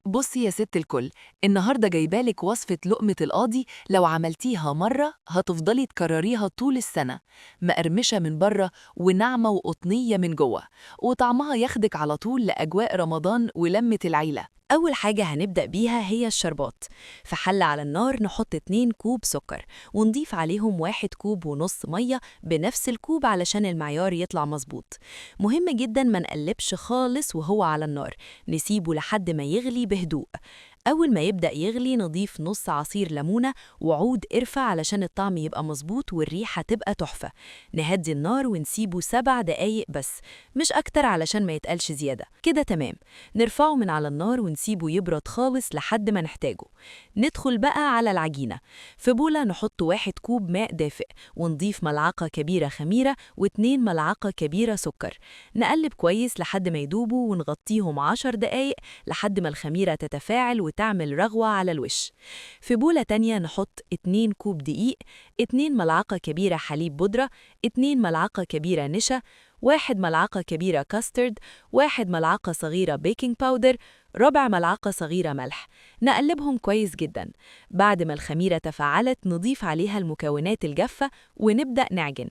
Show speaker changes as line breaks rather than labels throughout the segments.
بصي يا ست الكل، النهاردة جايبالك وصفة لقمة القاضي. لو عملتيها مرة هتفضلي تكرريها طول السنة. مقرمشة من بره وناعمة وقطنية من جوه، وطعمها ياخدك على طول لأجواء رمضان ولمة العيلة.
أول حاجة هنبدأ بيها هي الشربات. في حلة على النار نحط 2 كوب سكر ونضيف عليهم 1 كوب ونص مية بنفس الكوب علشان المعيار يطلع مظبوط. مهم جدا ما نقلبش خالص وهو على النار، نسيبه لحد ما يغلي بهدوء. أول ما يبدأ يغلي نضيف نص عصير ليمونة وعود قرفة علشان الطعم يبقى مظبوط والريحة تبقى تحفة. نهدي النار ونسيبه 7 دقايق بس، مش أكتر علشان ما يتقلش زيادة. كده تمام. نرفعه من على النار ونسيبه يبرد خالص لحد ما نحتاجه. ندخل بقى على العجينة. في بولة نحط 1 كوب ماء دافئ ونضيف ملعقة كبيرة خميرة و2 ملعقة كبيرة سكر. نقلب كويس لحد ما يدوبوا ونغطيهم 10 دقايق لحد ما الخميرة تتفاعل وتعمل رغوة على الوش. في بولة تانية نحط 2 كوب دقيق، 2 ملعقة كبيرة حليب بودرة، 2 ملعقة كبيرة نشا، 1 ملعقة كبيرة كاسترد، 1 ملعقة صغيرة بيكنج باودر، ربع ملعقة صغيرة ملح. نقلبهم كويس جدا. بعد ما الخميرة تفاعلت نضيف عليها المكونات الجافة ونبدأ نعجن.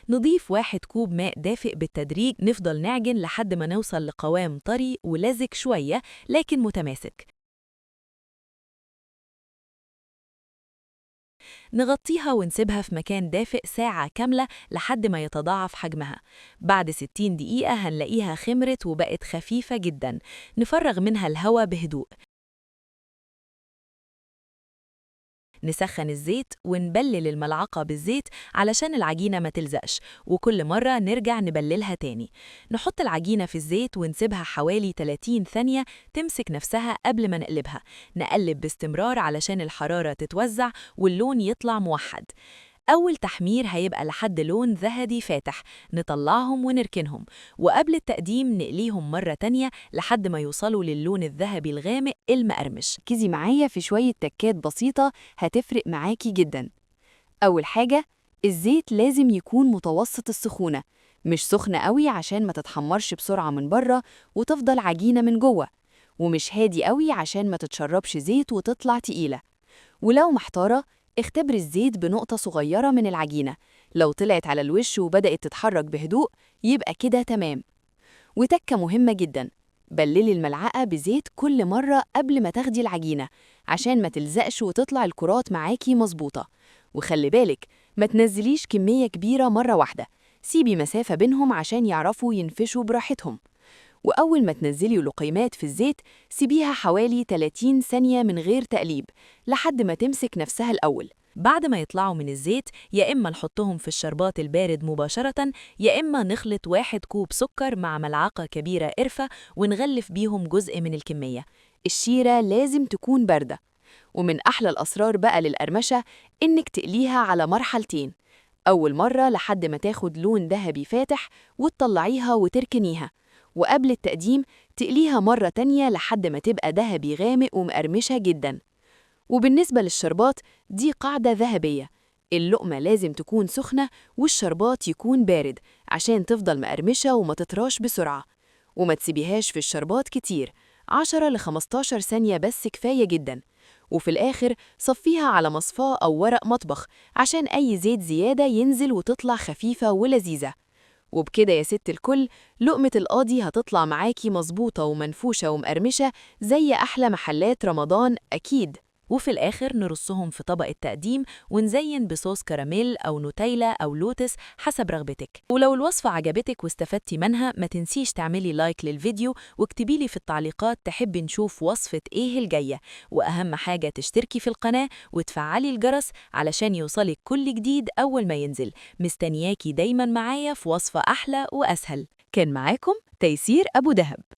نضيف 1 كوب ماء دافئ بالتدريج، نفضل نعجن لحد ما نوصل لقوام طري ولزج شوية لكن متماسك. نغطيها ونسيبها في مكان دافئ ساعة كاملة لحد ما يتضاعف حجمها. بعد 60 دقيقة هنلاقيها خمرت وبقت خفيفة جدا. نفرغ منها الهواء بهدوء. نسخن الزيت ونبلل الملعقة بالزيت علشان العجينة ما تلزقش، وكل مرة نرجع نبللها تاني. نحط العجينة في الزيت ونسيبها حوالي 30 ثانية تمسك نفسها قبل ما نقلبها. نقلب باستمرار علشان الحرارة تتوزع واللون يطلع موحد. أول تحمير هيبقى لحد لون ذهبي فاتح. نطلعهم ونركنهم، وقبل التقديم نقليهم مرة تانية لحد ما يوصلوا للون الذهبي الغامق المقرمش.
ركزي معايا في شوية تكات بسيطة هتفرق معاكي جدا. أول حاجة، الزيت لازم يكون متوسط السخونة، مش سخنة قوي عشان ما تتحمرش بسرعة من بره وتفضل عجينة من جوه، ومش هادي قوي عشان ما تتشربش زيت وتطلع تقيلة. ولو محتارة، اختبري الزيت بنقطة صغيرة من العجينة. لو طلعت على الوش وبدأت تتحرك بهدوء يبقى كده تمام. وتكة مهمة جدا، بللي الملعقة بزيت كل مرة قبل ما تاخدي العجينة عشان ما تلزقش وتطلع الكرات معاكي مظبوطة. وخلي بالك ما تنزليش كمية كبيرة مرة واحدة، سيبي مسافة بينهم عشان يعرفوا ينفشوا براحتهم. وأول ما تنزلي لقيمات في الزيت سيبيها حوالي 30 ثانية من غير تقليب لحد ما تمسك نفسها الأول.
بعد ما يطلعوا من الزيت يا إما نحطهم في الشربات البارد مباشرة، يا إما نخلط 1 كوب سكر مع ملعقة كبيرة قرفة ونغلف بيهم جزء من الكمية.
الشيرة لازم تكون باردة. ومن أحلى الأسرار بقى للقرمشة إنك تقليها على مرحلتين. أول مرة لحد ما تاخد لون ذهبي فاتح وتطلعيها وتركنيها، وقبل التقديم تقليها مرة تانية لحد ما تبقى ذهبي غامق ومقرمشة جدا. وبالنسبة للشربات دي قاعدة ذهبية، اللقمة لازم تكون سخنة والشربات يكون بارد عشان تفضل مقرمشة وما تطراش بسرعة. وما تسيبيهاش في الشربات كتير، 10 ل 15 ثانية بس كفاية جدا. وفي الآخر صفيها على مصفاة أو ورق مطبخ عشان أي زيت زيادة ينزل وتطلع خفيفة ولذيذة. وبكده يا ست الكل، لقمة القاضي هتطلع معاكي مظبوطة ومنفوشة ومقرمشة زي أحلى محلات رمضان أكيد.
وفي الآخر نرصهم في طبق التقديم ونزين بصوص كراميل أو نوتيلا أو لوتس حسب رغبتك. ولو الوصفة عجبتك واستفدتي منها ما تنسيش تعملي لايك للفيديو واكتبيلي في التعليقات تحبي نشوف وصفة إيه الجاية. وأهم حاجة تشتركي في القناة وتفعلي الجرس علشان يوصلك كل جديد أول ما ينزل. مستنياكي دايما معايا في وصفة أحلى وأسهل. كان معاكم تيسير أبو دهب.